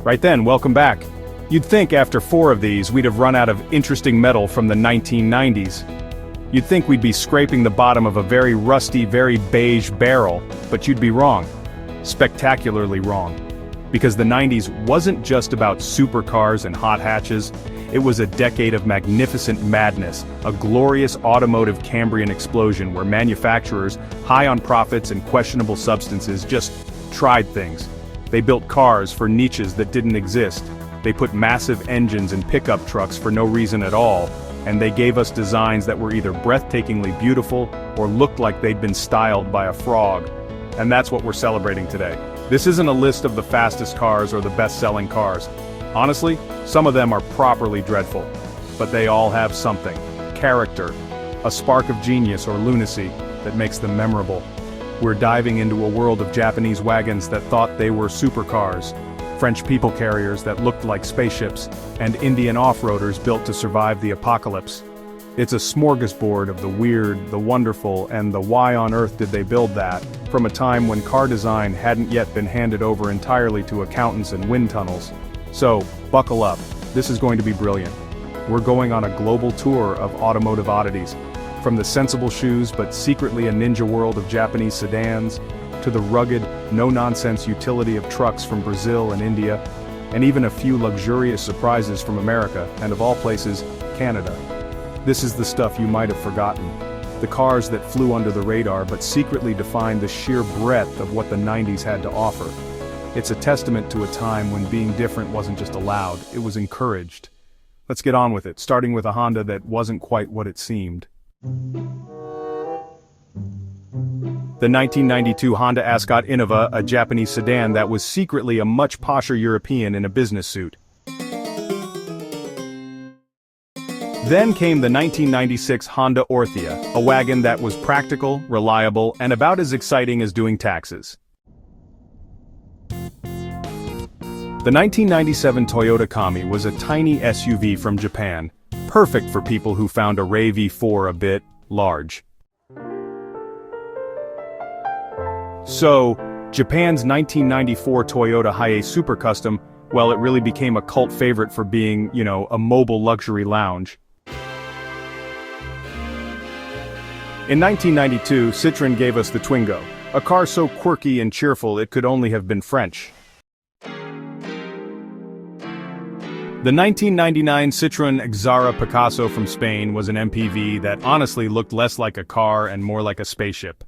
Right then, welcome back. You'd think after 4 of these we'd have run out of interesting metal from the 1990s. You'd think we'd be scraping the bottom of a very rusty, very beige barrel, but you'd be wrong. Spectacularly wrong. Because the 90s wasn't just about supercars and hot hatches, it was a decade of magnificent madness, a glorious automotive Cambrian explosion where manufacturers, high on profits and questionable substances, just tried things. They built cars for niches that didn't exist. They put massive engines in pickup trucks for no reason at all, and they gave us designs that were either breathtakingly beautiful or looked like they'd been styled by a frog. And that's what we're celebrating today. This isn't a list of the fastest cars or the best-selling cars. Honestly, some of them are properly dreadful. But they all have something. Character. A spark of genius or lunacy that makes them memorable. We're diving into a world of Japanese wagons that thought they were supercars, French people carriers that looked like spaceships, and Indian off-roaders built to survive the apocalypse. It's a smorgasbord of the weird, the wonderful, and the why on earth did they build that, from a time when car design hadn't yet been handed over entirely to accountants and wind tunnels. So, buckle up, this is going to be brilliant. We're going on a global tour of automotive oddities, from the sensible shoes but secretly a ninja world of Japanese sedans, to the rugged, no-nonsense utility of trucks from Brazil and India, and even a few luxurious surprises from America, and of all places, Canada. This is the stuff you might have forgotten. The cars that flew under the radar but secretly defined the sheer breadth of what the 90s had to offer. It's a testament to a time when being different wasn't just allowed, it was encouraged. Let's get on with it, starting with a Honda that wasn't quite what it seemed. The 1992 Honda Ascot Innova, a Japanese sedan that was secretly a much posher European in a business suit. Then came the 1996 Honda Orthia, a wagon that was practical, reliable, and about as exciting as doing taxes. The 1997 Toyota Kami was a tiny SUV from Japan, perfect for people who found a Ray V4 a bit large. So, Japan's 1994 Toyota Hiace Super Custom, well, it really became a cult favorite for being, a mobile luxury lounge. In 1992, Citroën gave us the Twingo, a car so quirky and cheerful it could only have been French. The 1999 Citroën Xara Picasso from Spain was an MPV that honestly looked less like a car and more like a spaceship.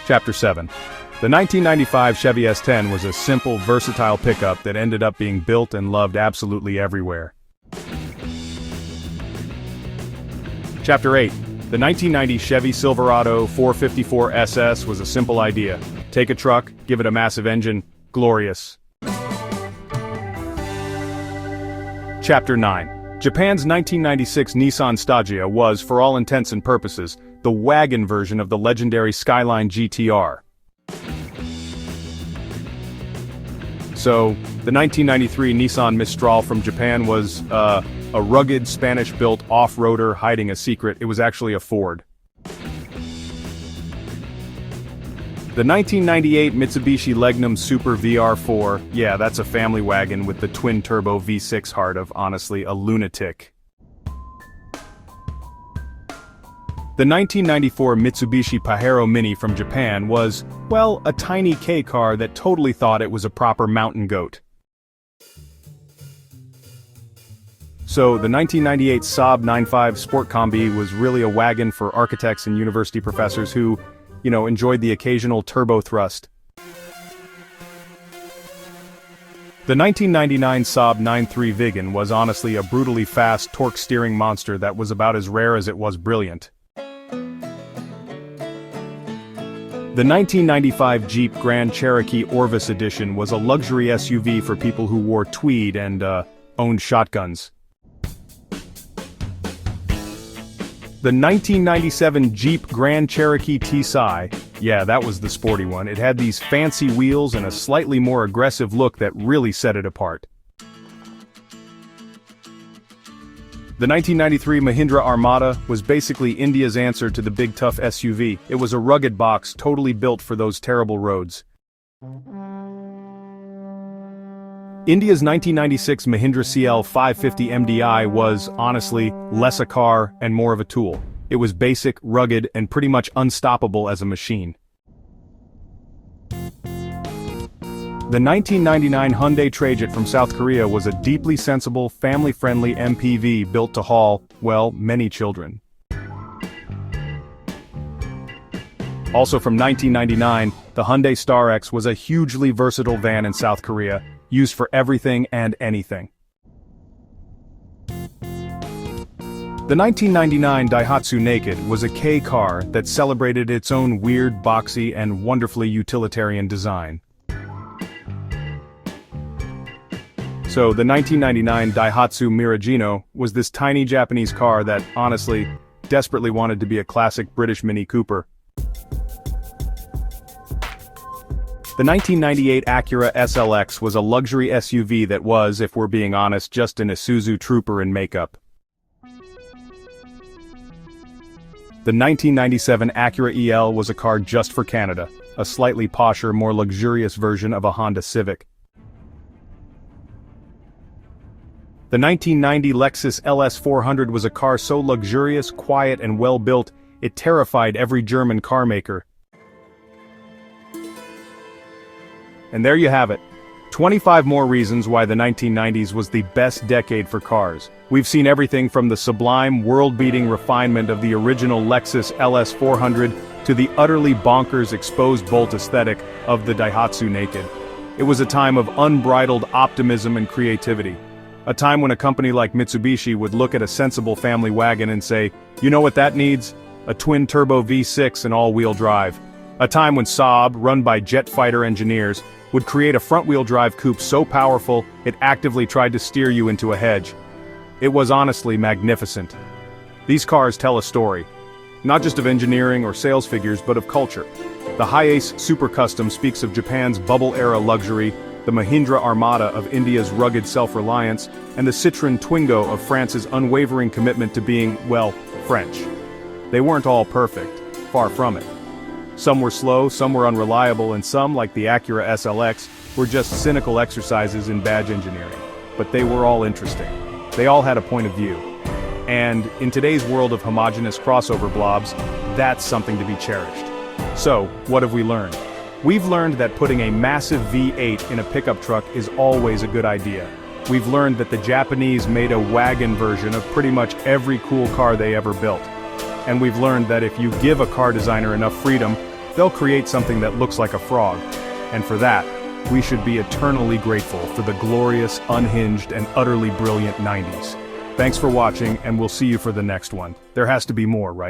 Chapter 7. The 1995 Chevy S10 was a simple, versatile pickup that ended up being built and loved absolutely everywhere. Chapter 8. The 1990 Chevy Silverado 454 SS was a simple idea. Take a truck, give it a massive engine, glorious. Chapter 9. Japan's 1996 Nissan Stagea was, for all intents and purposes, the wagon version of the legendary Skyline GTR. So, the 1993 Nissan Mistral from Japan was, a rugged Spanish-built off-roader hiding a secret. It was actually a Ford. The 1998 Mitsubishi Legnum Super VR4, yeah, that's a family wagon with the twin-turbo V6 heart of, honestly, a lunatic. The 1994 Mitsubishi Pajero Mini from Japan was, well, a tiny K car that totally thought it was a proper mountain goat. So, the 1998 Saab 95 Sport Combi was really a wagon for architects and university professors who, enjoyed the occasional turbo thrust. The 1999 Saab 93 Viggen was honestly a brutally fast torque steering monster that was about as rare as it was brilliant. The 1995 Jeep Grand Cherokee Orvis Edition was a luxury SUV for people who wore tweed and, owned shotguns. The 1997 Jeep Grand Cherokee TSI, yeah, that was the sporty one. It had these fancy wheels and a slightly more aggressive look that really set it apart. The 1993 Mahindra Armada was basically India's answer to the big tough SUV. It was a rugged box totally built for those terrible roads. India's 1996 Mahindra CL 550 MDI was, honestly, less a car and more of a tool. It was basic, rugged, and pretty much unstoppable as a machine. The 1999 Hyundai Trajet from South Korea was a deeply sensible, family-friendly MPV built to haul, well, many children. Also from 1999, the Hyundai Star X was a hugely versatile van in South Korea, used for everything and anything. The 1999 Daihatsu Naked was a K car that celebrated its own weird, boxy, and wonderfully utilitarian design. So, the 1999 Daihatsu Miragino was this tiny Japanese car that, honestly, desperately wanted to be a classic British Mini Cooper. The 1998 Acura SLX was a luxury SUV that was, if we're being honest, just an Isuzu Trooper in makeup. The 1997 Acura EL was a car just for Canada, a slightly posher, more luxurious version of a Honda Civic. The 1990 Lexus LS 400 was a car so luxurious, quiet, and well-built, it terrified every German car maker. And there you have it. 25 more reasons why the 1990s was the best decade for cars. We've seen everything from the sublime, world-beating refinement of the original Lexus LS 400 to the utterly bonkers exposed bolt aesthetic of the Daihatsu Naked. It was a time of unbridled optimism and creativity. A time when a company like Mitsubishi would look at a sensible family wagon and say, you know what that needs? A twin-turbo V6 and all-wheel drive. A time when Saab, run by jet fighter engineers, would create a front-wheel drive coupe so powerful it actively tried to steer you into a hedge. It was honestly magnificent. These cars tell a story, not just of engineering or sales figures but of culture. The Hiace Super Custom speaks of Japan's bubble-era luxury, the Mahindra Armada of India's rugged self-reliance, and the Citroën Twingo of France's unwavering commitment to being, well, French. They weren't all perfect, far from it. Some were slow, some were unreliable, and some, like the Acura SLX, were just cynical exercises in badge engineering. But they were all interesting. They all had a point of view. And, in today's world of homogeneous crossover blobs, that's something to be cherished. So, what have we learned? We've learned that putting a massive V8 in a pickup truck is always a good idea. We've learned that the Japanese made a wagon version of pretty much every cool car they ever built. And we've learned that if you give a car designer enough freedom, they'll create something that looks like a frog. And for that, we should be eternally grateful for the glorious, unhinged, and utterly brilliant 90s. Thanks for watching, and we'll see you for the next one. There has to be more, right?